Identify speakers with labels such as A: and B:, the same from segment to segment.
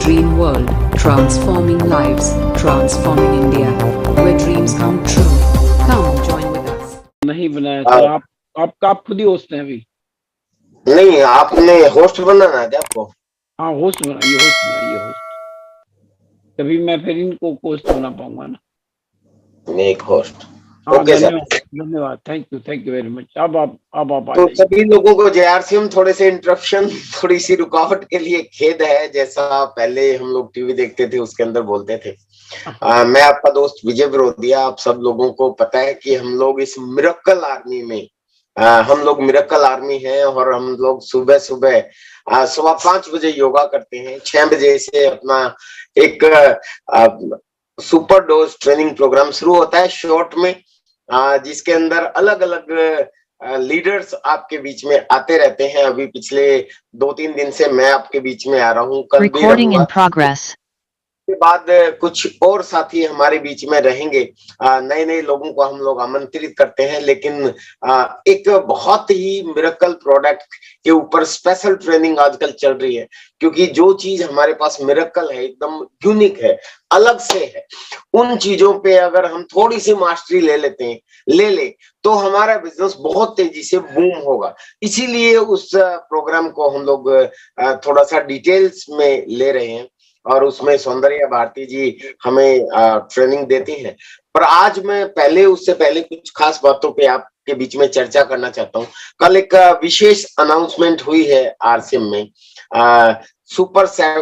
A: Dream World, transforming lives, transforming India, where dreams come true. Come join with us.
B: नहीं बनाया sir, आप खुद ही host हैं अभी?
C: नहीं, आपने होस्ट बनाना है क्या आपको?
B: हाँ, होस्ट बनाइए। तभी मैं फिर इनको होस्ट बना पाऊंगा ना।
C: एक होस्ट।
B: हाँ,
C: ओके सर,
B: धन्यवाद, थैंक यू वेरी मच। अब आप आ
C: तो
B: जाइए।
C: सभी लोगों को JRCM थोड़े से इंटरप्शन, थोड़ी सी रुकावट के लिए खेद है। जैसा पहले हम लोग टीवी देखते थे उसके अंदर बोलते थे। मैं आपका दोस्त विजय विरोधिया। आप सब लोगों को पता है कि हम लोग इस मिरेकल आर्मी में हम लोग मिरेकल आर्मी हैं और हम लोग सुबह 5:15 बजे योगा करते हैं। 6 बजे से अपना एक सुपर डोज ट्रेनिंग प्रोग्राम शुरू होता है शॉर्ट में, जिसके अंदर अलग अलग लीडर्स आपके बीच में आते रहते हैं। अभी पिछले 2-3 दिन से मैं आपके बीच में आ रहा हूँ। कल भी
D: Recording in
C: रहूंगा।
D: progress.
C: के बाद कुछ और साथी हमारे बीच में रहेंगे। नए नए लोगों को हम लोग आमंत्रित करते हैं, लेकिन एक बहुत ही मिरेकल प्रोडक्ट के ऊपर स्पेशल ट्रेनिंग आजकल चल रही है, क्योंकि जो चीज हमारे पास मिरेकल है, एकदम यूनिक है, अलग से है, उन चीजों पे अगर हम थोड़ी सी मास्टरी ले ले तो हमारा बिजनेस बहुत तेजी से बूम होगा। इसीलिए उस प्रोग्राम को हम लोग थोड़ा सा डिटेल्स में ले रहे हैं और उसमें सौंदर्या भारती जी हमें ट्रेनिंग देती हैं। पर आज मैं उससे पहले कुछ खास बातों पे आपके बीच में चर्चा करना चाहता हूँ। कल एक विशेष अनाउंसमेंट हुई है RCM में।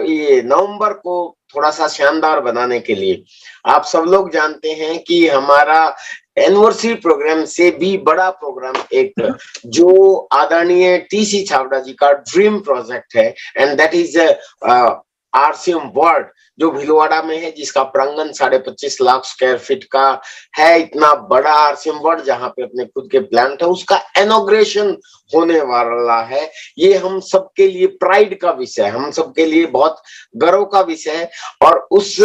C: ये नवंबर को थोड़ा सा शानदार बनाने के लिए आप सब लोग जानते हैं कि हमारा एनिवर्सरी प्रोग्राम से भी बड़ा प्रोग्राम एक जो आदरणीय TC छाबड़ा जी का ड्रीम प्रोजेक्ट है, and that is RCM world, जो भीलवाड़ा में है, जिसका प्रांगण 25.5 लाख स्क्वायर फीट का है। इतना बड़ा RCM वर्ल्ड जहां पे अपने खुद के प्लांट है, उसका इनॉग्रेशन होने वाला है। ये हम सबके लिए प्राइड का विषय, हम सबके लिए बहुत गर्व का विषय है। और उस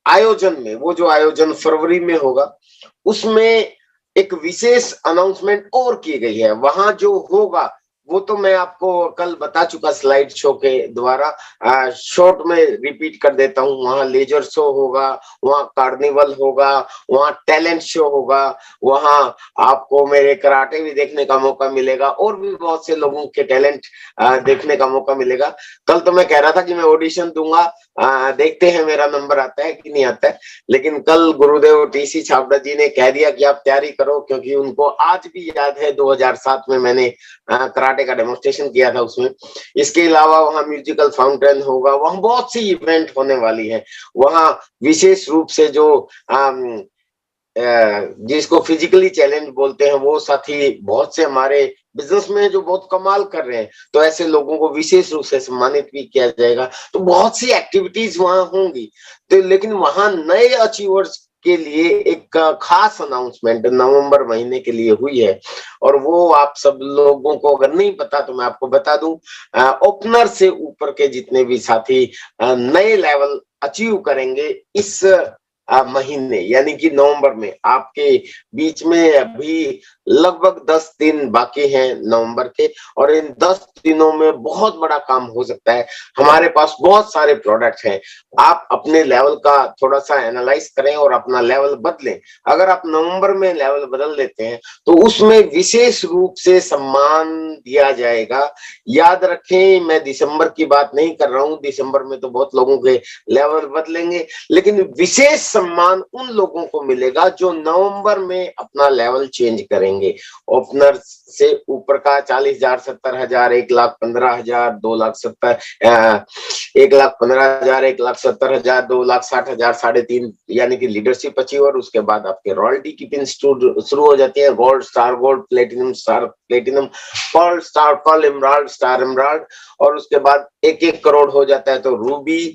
C: आयोजन में, वो जो आयोजन फरवरी में होगा, उसमें एक विशेष अनाउंसमेंट और की गई है। वहां जो होगा वो तो मैं आपको कल बता चुका स्लाइड शो के द्वारा। शॉर्ट में रिपीट कर देता हूँ। वहाँ लेजर शो होगा, वहाँ कार्निवल होगा, वहाँ टैलेंट शो होगा, वहाँ आपको मेरे कराटे भी देखने का मौका मिलेगा और भी बहुत से लोगों के टैलेंट देखने का मौका मिलेगा। कल तो मैं कह रहा था कि मैं ऑडिशन दूंगा, देखते हैं मेरा नंबर आता है कि नहीं आता है, लेकिन कल गुरुदेव TC छाबड़ा जी ने कह दिया कि आप तैयारी करो, क्योंकि उनको आज भी याद है 2007 में मैंने कराटे का डेमोन्स्ट्रेशन किया था उसमें। इसके अलावा वहाँ म्यूजिकल फाउंटेन होगा, वहाँ बहुत सी इवेंट होने वाली है। वहाँ विशेष रूप से जो जिसको फिजिकली चैलेंज बोलते हैं, वो साथी बहुत से हमारे बिजनेस में जो बहुत कमाल कर रहे हैं, तो ऐसे लोगों को विशेष रूप से सम्मानित भी किया जाएगा। तो बहुत सी एक्टिविटीज वहां होंगी। तो लेकिन वहां नए अचीवर्स के लिए एक खास अनाउंसमेंट नवंबर महीने के लिए हुई है, और वो आप सब लोगों को अगर नहीं पता तो मैं आपको बता दूं। ओपनर से ऊपर के जितने भी साथी नए लेवल अचीव करेंगे इस महीने, यानी कि नवंबर में, आपके बीच में अभी लगभग 10 दिन बाकी हैं नवंबर के, और इन 10 दिनों में बहुत बड़ा काम हो सकता है। हमारे पास बहुत सारे प्रोडक्ट हैं। आप अपने लेवल का थोड़ा सा एनालाइज करें और अपना लेवल बदलें। अगर आप नवंबर में लेवल बदल लेते हैं तो उसमें विशेष रूप से सम्मान दिया जाएगा। याद रखें, मैं दिसंबर की बात नहीं कर रहा हूं, दिसंबर में तो बहुत लोगों के लेवल बदलेंगे, लेकिन विशेष सम्मान उन लोगों को मिलेगा जो नवंबर में अपना लेवल चेंज करेंगे। ओपनर से ऊपर का 40,000, 70,000, 1,15,000, 2,70,000, 1,15,000, 1,70,000, 2,60,000, 3.5, यानी कि लीडरशिप अचीवर। उसके बाद आपके रॉयल्टी की पिन शुरू हो जाती है। Gold, star gold, platinum, star platinum, pearl, star pearl, emerald, star emerald, और उसके बाद 1-1 करोड़ हो जाता है तो रूबी,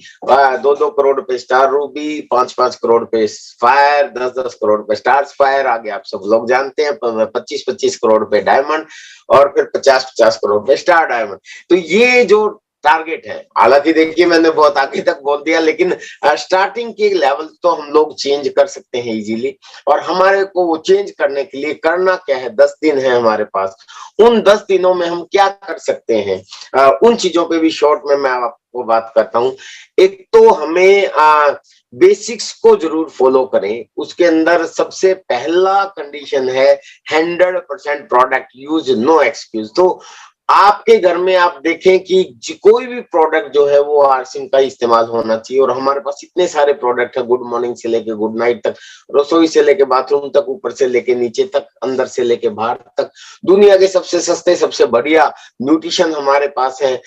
C: 2-2 करोड़ पे स्टार रूबी, 5-5 करोड़ पे फायर, 10-10 करोड़ पे स्टार फायर, आगे आप सब लोग जानते हैं 25-25 करोड़ पे डायमंड, और फिर 50-50 करोड़ पे स्टार डायमंड। तो ये जो टारगेट है। हालांकि देखिए मैंने बहुत आगे तक बोल दिया, लेकिन स्टार्टिंग के लेवल तो हम लोग चेंज कर सकते हैं इजीली। और हमारे को वो चेंज करने के लिए करना क्या है, 10 दिन है हमारे पास। उन 10 दिनों में हम क्या कर सकते हैं, उन चीजों पे भी शॉर्ट में मैं आपको बात करता हूँ। एक तो हमें बेसिक्स को जरूर फॉलो करें। उसके अंदर सबसे पहला कंडीशन है 100% प्रोडक्ट यूज, नो एक्सक्यूज। तो आपके घर में आप देखें कि कोई भी प्रोडक्ट जो है वो आरसिम का इस्तेमाल होना चाहिए। और हमारे पास इतने सारे प्रोडक्ट है, गुड मॉर्निंग से लेके गुड नाइट तक, रसोई से लेके बाथरूम तक, ऊपर से लेके नीचे तक, अंदर से लेके बाहर तक, दुनिया के सबसे सस्ते सबसे बढ़िया न्यूट्रिशन हमारे पास है।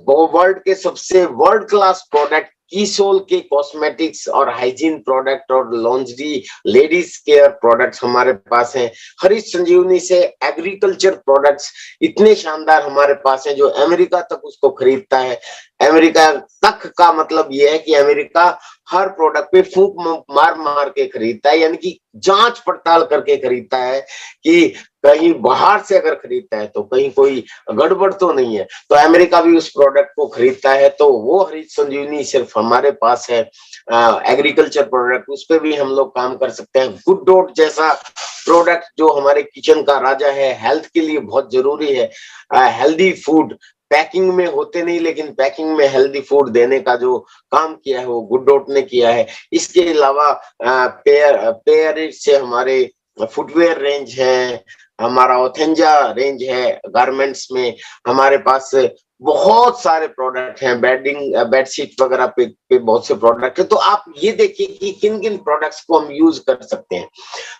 C: वर्ल्ड के सबसे वर्ल्ड क्लास प्रोडक्ट, कीसोल के कॉस्मेटिक्स और हाइजीन प्रोडक्ट और लॉन्जरी लेडीज केयर प्रोडक्ट्स हमारे पास हैं। हरीश संजीवनी से एग्रीकल्चर प्रोडक्ट्स इतने शानदार हमारे पास हैं जो अमेरिका तक उसको खरीदता है। अमेरिका तक का मतलब यह है कि अमेरिका हर प्रोडक्ट पे फूंक मार मार के खरीदता है, यानी कि जांच पड़ताल करके खरीदता है कि कहीं बाहर से अगर खरीदता है तो कहीं कोई गड़बड़ तो नहीं है। तो अमेरिका भी उस प्रोडक्ट को खरीदता है। तो वो हरीश संजीवनी सिर्फ हमारे पास है। एग्रीकल्चर प्रोडक्ट, उस पर भी हम लोग काम कर सकते हैं। गुड डॉट जैसा प्रोडक्ट जो हमारे किचन का राजा है, हेल्थ के लिए बहुत जरूरी है। हेल्दी फूड पैकिंग में होते नहीं, लेकिन पैकिंग में हेल्दी फूड देने का जो काम किया है वो गुड डॉट ने किया है। इसके अलावा पेयर से हमारे फुटवेयर रेंज है, हमारा ओथेंजा रेंज है। गारमेंट्स में हमारे पास बहुत सारे प्रोडक्ट हैं, बेडशीट वगैरह पे बहुत से प्रोडक्ट है। तो आप ये देखिए कि किन किन प्रोडक्ट्स को हम यूज कर सकते हैं।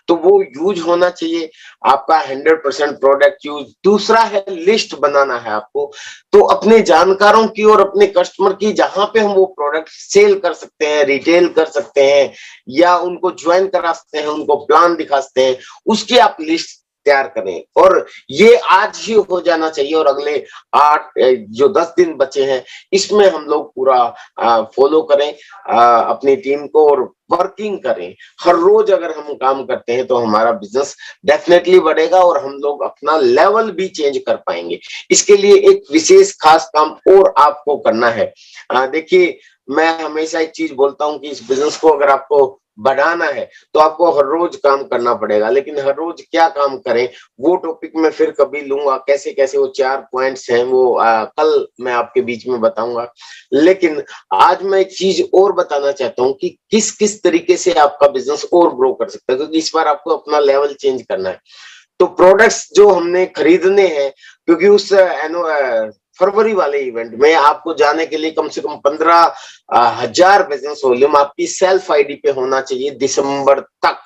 C: तो वो यूज होना चाहिए आपका 100% प्रोडक्ट यूज। दूसरा है लिस्ट बनाना है आपको। तो अपने जानकारों की और अपने कस्टमर की, जहां पे हम वो प्रोडक्ट सेल कर सकते हैं, रिटेल कर सकते हैं या उनको ज्वाइन करा सकते हैं, उनको प्लान दिखा सकते हैं, उसकी आप लिस्ट तैयार करें। और ये आज ही हो जाना चाहिए। और अगले 10 दिन बचे हैं इसमें हम लोग पूरा फॉलो करें अपनी टीम को और वर्किंग करें। हर रोज अगर हम काम करते हैं तो हमारा बिजनेस डेफिनेटली बढ़ेगा और हम लोग अपना लेवल भी चेंज कर पाएंगे। इसके लिए एक विशेष खास काम और आपको करना है। देखिए मैं हमेशा एक चीज बोलता हूं कि इस बिजनेस को अगर आपको बढ़ाना है तो आपको हर रोज काम करना पड़ेगा। लेकिन हर रोज क्या काम करें वो टॉपिक मैं फिर कभी लूंगा। कैसे कैसे वो 4 पॉइंट्स हैं वो कल मैं आपके बीच में बताऊंगा। लेकिन आज मैं एक चीज और बताना चाहता हूं कि किस किस तरीके से आपका बिजनेस और ग्रो कर सकता है, क्योंकि इस बार आपको अपना लेवल चेंज करना है। तो प्रोडक्ट्स जो हमने खरीदने हैं, क्योंकि उस फरवरी वाले इवेंट में आपको जाने के लिए कम से कम 15,000 बिजनेस वॉल्यूम आपकी सेल्फ आईडी पे होना चाहिए दिसंबर तक।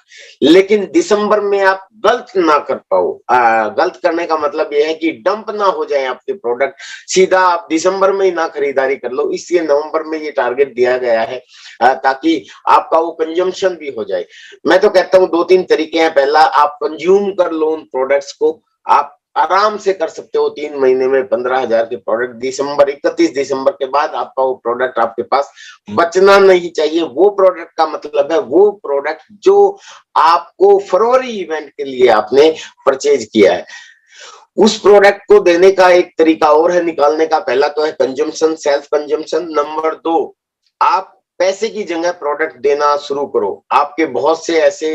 C: लेकिन दिसंबर में आप गलत ना कर पाओ। गलत करने का मतलब यह है कि डंप ना हो जाए आपके प्रोडक्ट, सीधा आप दिसंबर में ही ना खरीदारी कर लो। इसलिए नवंबर में ये टारगेट दिया गया है ताकि आपका वो कंजम्पशन भी हो जाए। मैं तो कहता हूँ 2-3 तरीके हैं। पहला, आप कंज्यूम कर लो उन प्रोडक्ट्स को। आप आराम से कर सकते हो 3 महीने में 15,000 के प्रोडक्ट। 31 दिसंबर के बाद आपका वो प्रोडक्ट आपके पास बचना नहीं चाहिए। वो प्रोडक्ट का मतलब है वो प्रोडक्ट जो आपको फरवरी इवेंट के लिए आपने परचेज किया है। उस प्रोडक्ट को देने का एक तरीका और है निकालने का। पहला तो है कंजम्पशन, सेल्फ कंजम्पशन। नंबर 2, आप पैसे की जगह प्रोडक्ट देना शुरू करो। आपके बहुत से ऐसे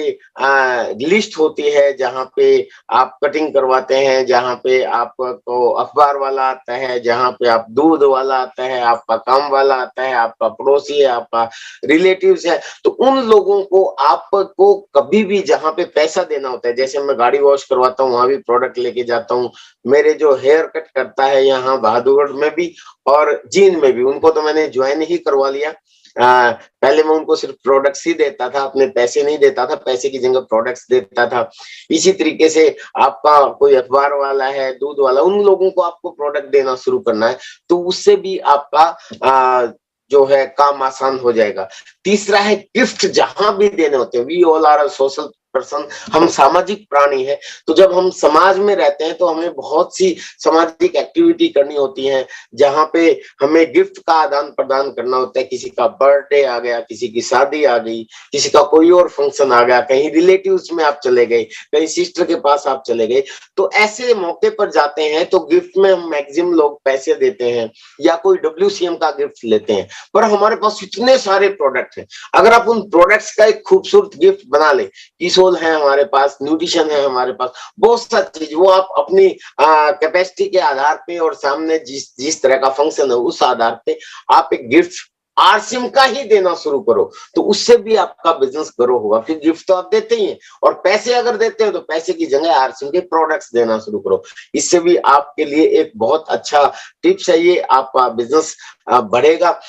C: लिस्ट होती है जहां पे आप कटिंग करवाते हैं, जहां पे आपको अखबार वाला आता है, जहां पे आप दूध वाला आता है, आपका काम वाला आता है, आपका पड़ोसी है, आपका रिलेटिव्स है। तो उन लोगों को आपको कभी भी जहां पे पैसा देना होता है, जैसे मैं गाड़ी वॉश करवाता हूँ वहां भी प्रोडक्ट लेके जाता हूँ। मेरे जो हेयर कट करता है यहाँ बहादुरगढ़ में भी और जींद में भी, उनको तो मैंने ज्वाइन ही करवा लिया। पहले मैं उनको सिर्फ प्रोडक्ट्स ही देता था, अपने पैसे नहीं देता था, पैसे की जगह प्रोडक्ट्स देता था। इसी तरीके से आपका कोई अखबार वाला है, दूध वाला, उन लोगों को आपको प्रोडक्ट देना शुरू करना है। तो उससे भी आपका जो है काम आसान हो जाएगा। तीसरा है गिफ्ट जहां भी देने होते हैं। We all are social person, हम सामाजिक प्राणी हैं। तो जब हम समाज में रहते हैं तो हमें बहुत सी सामाजिक एक्टिविटी करनी होती है, जहां पे हमें गिफ्ट का आदान प्रदान करना होता है। किसी का बर्थडे आ गया, किसी की शादी आ गई, किसी का कोई और फंक्शन आ गया, कहीं रिलेटिव्स में आप चले गए, कहीं सिस्टर के पास आप चले गए, तो ऐसे मौके पर जाते हैं तो गिफ्ट में हम मैक्सिमम लोग पैसे देते हैं या कोई WCM का गिफ्ट लेते हैं। पर हमारे पास इतने सारे प्रोडक्ट हैं, अगर आप उन प्रोडक्ट्स का एक खूबसूरत गिफ्ट बना ले, किसोल है हमारे पास, न्यूट्रिशन है हमारे पास, बहुत सारी चीज, वो आप अपनी कैपेसिटी के आधार पे और सामने जिस जिस तरह का फंक्शन है उस आधार पे आप एक गिफ्ट आरसीएम का ही देना शुरू करो, तो उससे भी आपका बिजनेस ग्रो होगा। फिर गिफ्ट तो आप देते ही हैं, और पैसे अगर देते हो तो पैसे की जगह आरसीएम के प्रोडक्ट्स देना शुरू करो। इससे भी आपके लिए एक बहुत अच्छा टिप्स है ये, आपका बिजनेस बढ़ेगा।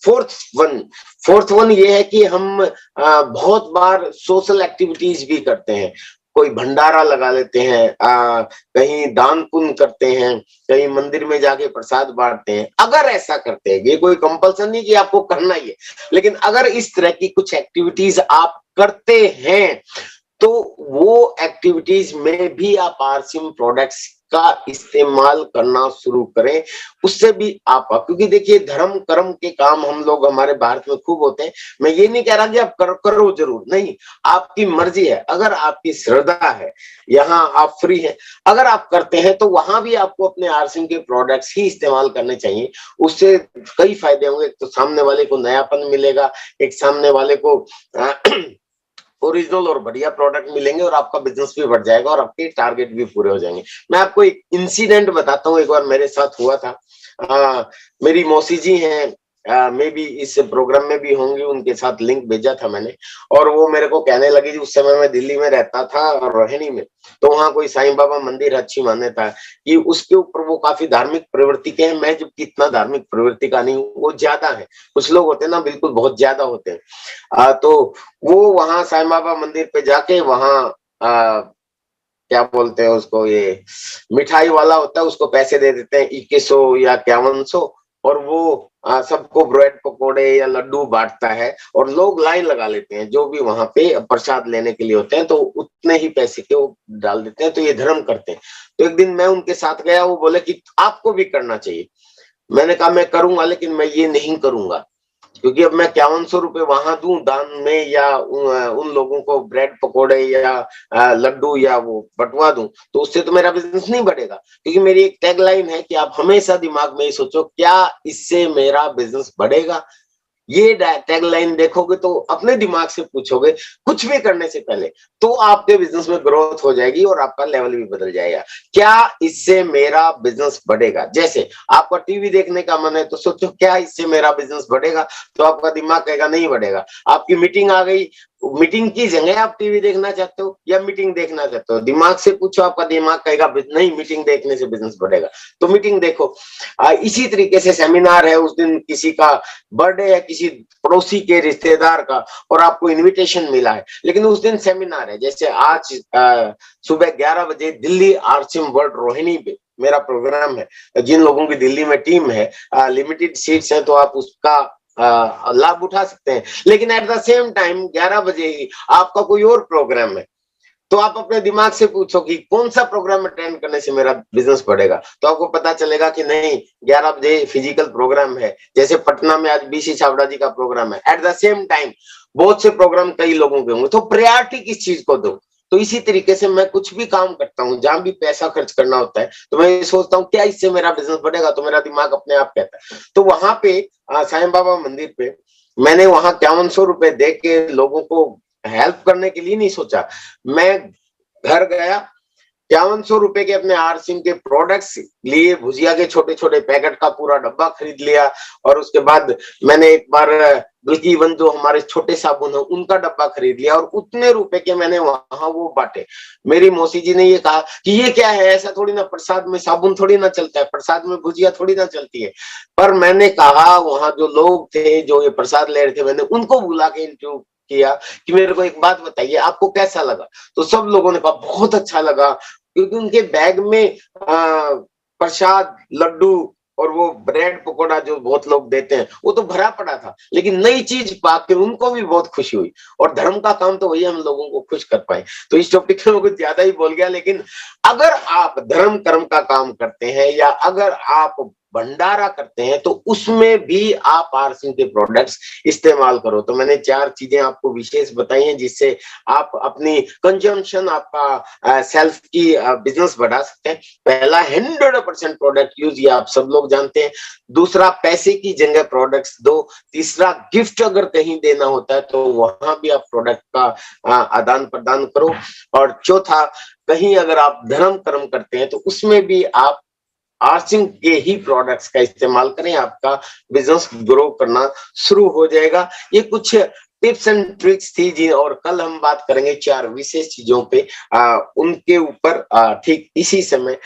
C: फोर्थ वन ये है कि हम बहुत बार सोशल एक्टिविटीज भी करते हैं, कोई भंडारा लगा लेते हैं, कहीं दान पुण्य करते हैं, कहीं मंदिर में जाके प्रसाद बांटते हैं। अगर ऐसा करते हैं, ये कोई कंपल्सन नहीं कि आपको करना ही है, लेकिन अगर इस तरह की कुछ एक्टिविटीज आप करते हैं तो वो एक्टिविटीज में भी आप आरसीएम प्रोडक्ट्स का इस्तेमाल करना शुरू करें, उससे भी आप, क्योंकि देखिए धर्म कर्म के काम हम लोग हमारे भारत में खूब होते हैं। मैं ये नहीं कह रहा कि आप करो जरूर, नहीं, आपकी मर्जी है। अगर आपकी श्रद्धा है, यहाँ आप फ्री हैं, अगर आप करते हैं तो वहां भी आपको अपने आरसीएम के प्रोडक्ट्स ही इस्तेमाल करने चाहिए। उससे कई फायदे होंगे। तो सामने वाले को नयापन मिलेगा, एक सामने वाले को ओरिजिनल और बढ़िया प्रोडक्ट मिलेंगे, और आपका बिजनेस भी बढ़ जाएगा और आपके टारगेट भी पूरे हो जाएंगे। मैं आपको एक इंसिडेंट बताता हूँ, एक बार मेरे साथ हुआ था। मेरी मौसी जी हैं, मे भी इस प्रोग्राम में भी होंगे, उनके साथ लिंक भेजा था मैंने, और वो मेरे को कहने लगी थी, उस समय मैं दिल्ली में रहता था और रोहिणी में, तो वहां कोई साईं बाबा मंदिर अच्छी मान्यता है कि उसके ऊपर वो काफी धार्मिक प्रवृत्ति के हैं। मैं जबकि इतना धार्मिक प्रवृत्ति का नहीं हूँ, वो ज्यादा है, कुछ लोग होते हैं ना बिल्कुल बहुत ज्यादा होते हैं। तो वो वहां साईं बाबा मंदिर पे जाके वहां क्या बोलते हैं उसको, ये मिठाई वाला होता है, उसको पैसे दे देते हैं 2100 या 5100, और वो सबको ब्रेड पकोड़े या लड्डू बांटता है, और लोग लाइन लगा लेते हैं जो भी वहां पे प्रसाद लेने के लिए होते हैं, तो उतने ही पैसे के वो डाल देते हैं। तो ये धर्म करते हैं। तो एक दिन मैं उनके साथ गया, वो बोले कि आपको भी करना चाहिए। मैंने कहा मैं करूंगा, लेकिन मैं ये नहीं करूंगा, क्योंकि अब मैं 5100 रुपए वहां दूं दान में, या उन लोगों को ब्रेड पकोड़े या लड्डू या वो बंटवा दूं, तो उससे तो मेरा बिजनेस नहीं बढ़ेगा। क्योंकि मेरी एक टैगलाइन है कि आप हमेशा दिमाग में ये सोचो, क्या इससे मेरा बिजनेस बढ़ेगा। ये टैगलाइन देखोगे तो अपने दिमाग से पूछोगे कुछ भी करने से पहले, तो आपके बिजनेस में ग्रोथ हो जाएगी और आपका लेवल भी बदल जाएगा। क्या इससे मेरा बिजनेस बढ़ेगा? जैसे आपका टीवी देखने का मन है तो सोचो क्या इससे मेरा बिजनेस बढ़ेगा, तो आपका दिमाग कहेगा नहीं बढ़ेगा। आपकी मीटिंग आ गई, मीटिंग की जगह आप टीवी देखना चाहते हो या मीटिंग देखना चाहते हो, दिमाग से पूछो, आपका दिमाग कहेगा नहीं मीटिंग देखने से बिजनेस बढ़ेगा, तो मीटिंग देखो। इसी तरीके से सेमिनार है, उस दिन किसी का बर्थडे है, किसी पड़ोसी के रिश्तेदार का, और आपको इनविटेशन मिला है, लेकिन उस दिन सेमिनार है। जैसे आज सुबह 11 बजे दिल्ली आरसीएम वर्ल्ड रोहिणी पे मेरा प्रोग्राम है। जिन लोगों की दिल्ली में टीम है, लिमिटेड सीट्स है, तो आप उसका लाभ उठा सकते हैं। लेकिन एट द सेम टाइम 11 बजे ही आपका कोई और प्रोग्राम है, तो आप अपने दिमाग से पूछो कि कौन सा प्रोग्राम अटेंड करने से मेरा बिजनेस बढ़ेगा, तो आपको पता चलेगा कि नहीं 11 बजे फिजिकल प्रोग्राम है। जैसे पटना में आज बीसी छाबड़ा जी का प्रोग्राम है, एट द सेम टाइम बहुत से प्रोग्राम कई लोगों के होंगे, तो प्रायोरिटी किस चीज को दो। तो इसी तरीके से मैं कुछ भी काम करता हूँ, जहां भी पैसा खर्च करना होता है, तो मैं ये सोचता हूँ क्या इससे मेरा बिजनेस बढ़ेगा, तो मेरा दिमाग अपने आप कहता है। तो वहां पे साईं बाबा मंदिर पे मैंने वहां 5100 रुपए दे के लोगों को हेल्प करने के लिए नहीं सोचा। मैं घर गया, 5100 रुपए के अपने आरसीएम के प्रोडक्ट्स लिए, भुजिया के छोटे छोटे पैकेट का पूरा डब्बा खरीद लिया, और उसके बाद मैंने एक बार बल्कि वन जो हमारे छोटे साबुन है उनका डब्बा खरीद लिया, और उतने रुपए के मैंने वहां वो बांटे। मेरी मौसी जी ने ये कहा कि ये क्या है, ऐसा थोड़ी ना, प्रसाद में साबुन थोड़ी ना चलता है, प्रसाद में भुजिया थोड़ी ना चलती है। पर मैंने कहा वहां जो लोग थे जो ये प्रसाद ले रहे थे, मैंने उनको बुला के इंटरव्यू किया कि मेरे को एक बात बताइए आपको कैसा लगा। तो सब लोगों ने कहा बहुत अच्छा लगा, क्योंकि उनके बैग में प्रसाद, लड्डू, और वो ब्रेड पकोड़ा जो बहुत लोग देते हैं वो तो भरा पड़ा था, लेकिन नई चीज पाकर उनको भी बहुत खुशी हुई। और धर्म का काम तो वही हम लोगों को खुश कर पाए। तो इस टॉपिक में कुछ ज्यादा ही बोल गया, लेकिन अगर आप धर्म कर्म का काम करते हैं या अगर आप भंडारा करते हैं तो उसमें भी आप आर सिंह के प्रोडक्ट्स इस्तेमाल करो। तो मैंने 4 चीजें आपको विशेष बताई हैं जिससे आप अपनी कंजम्पशन, आपका सेल्फ की बिजनेस बढ़ा सकते हैं। पहला 100% प्रोडक्ट यूज, ये आप सब लोग जानते हैं। दूसरा, पैसे की जगह प्रोडक्ट्स दो। तीसरा, गिफ्ट अगर कहीं देना होता है तो वहां भी आप प्रोडक्ट का आदान प्रदान करो। और चौथा, कहीं अगर आप धर्म कर्म करते हैं तो उसमें भी आप आर सिंह के ही प्रोडक्ट्स का इस्तेमाल करें, आपका बिजनेस ग्रो करना शुरू हो जाएगा। ये कुछ टिप्स एंड ट्रिक्स थी जी, और कल हम बात करेंगे 4 विशेष चीजों पे, उनके ऊपर ठीक इसी समय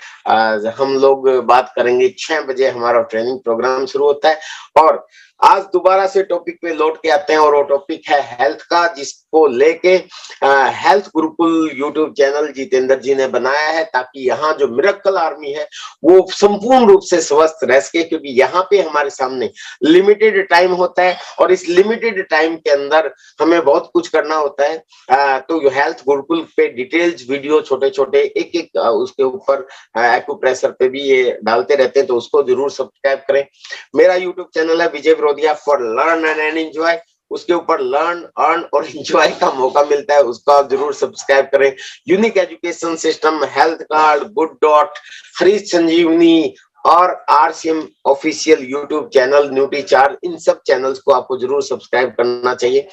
C: हम लोग बात करेंगे। 6 बजे हमारा ट्रेनिंग प्रोग्राम शुरू होता है। और आज दोबारा से टॉपिक पे लौट के आते हैं और वो टॉपिक है हेल्थ का, जिसको लेके health Gurukul YouTube channel Jitendra ji ने बनाया है, ताकि यहाँ जो मिरेकल आर्मी है वो संपूर्ण रूप से स्वस्थ रह सके। क्योंकि यहाँ पे हमारे सामने लिमिटेड टाइम होता है और इस लिमिटेड टाइम के अंदर हमें बहुत कुछ करना होता है। तो हेल्थ गुरुकुल पे डिटेल्स वीडियो छोटे छोटे एक उसके ऊपर एक्यूप्रेशर पे भी ये डालते रहते हैं, तो उसको जरूर सब्सक्राइब करें। मेरा यूट्यूब चैनल है विजय विरोधिया फॉर लर्न एंड एंजॉय, उसके ऊपर लर्न, अर्न और एंजॉय का मौका मिलता है, उसको आप जरूर सब्सक्राइब करें। Unique education system, health card, good dot, Harish Sanjivani और RCM official YouTube channel, Nutricharge, इन सब चैनल्स को आपको जरूर सब्सक्राइब करना चाहिए।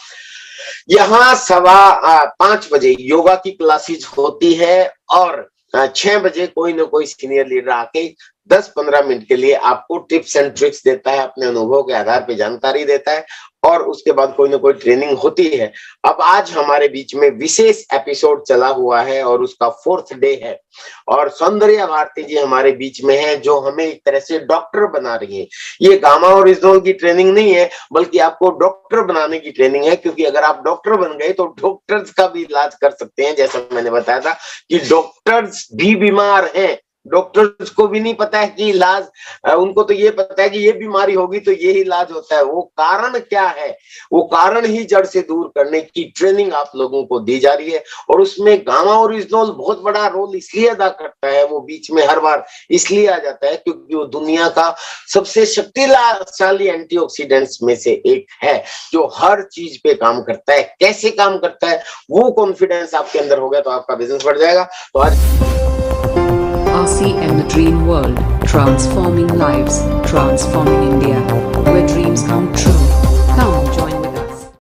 C: यहाँ 5:15 बजे योगा की क्लासेस होती है और 6 बजे कोई ना कोई सीनियर लीडर आके 10-15 मिनट के लिए आपको टिप्स एंड ट्रिक्स देता है, अपने अनुभव के आधार पे जानकारी देता है, और उसके बाद कोई ना कोई ट्रेनिंग होती है। अब आज हमारे बीच में विशेष एपिसोड चला हुआ है और उसका 4th डे है, और सौंदर्या भारती जी हमारे बीच में है जो हमें एक तरह से डॉक्टर बना रही है। ये गामा ओरिजिनल की ट्रेनिंग नहीं है, बल्कि आपको डॉक्टर बनाने की ट्रेनिंग है। क्योंकि अगर आप डॉक्टर बन गए तो डॉक्टर्स का भी इलाज कर सकते हैं। जैसा मैंने बताया था कि डॉक्टर्स भी बीमार हैं, डॉक्टर्स को भी नहीं पता है कि इलाज, उनको तो ये पता है कि ये बीमारी होगी तो ये इलाज होता है। वो कारण क्या है, वो कारण ही जड़ से दूर करने की ट्रेनिंग आप लोगों को दी जा रही है। और उसमें गामा ओरिजिनल बहुत बड़ा रोल इसलिए अदा करता है, वो बीच में हर बार इसलिए आ जाता है क्योंकि वो दुनिया का सबसे शक्तिशाली एंटीऑक्सीडेंट्स में से एक है, जो हर चीज पे काम करता है। कैसे काम करता है, वो कॉन्फिडेंस आपके अंदर हो गया तो आपका बिजनेस बढ़ जाएगा। तो आज
A: RCM, the dream world, transforming lives, transforming India, where dreams come true.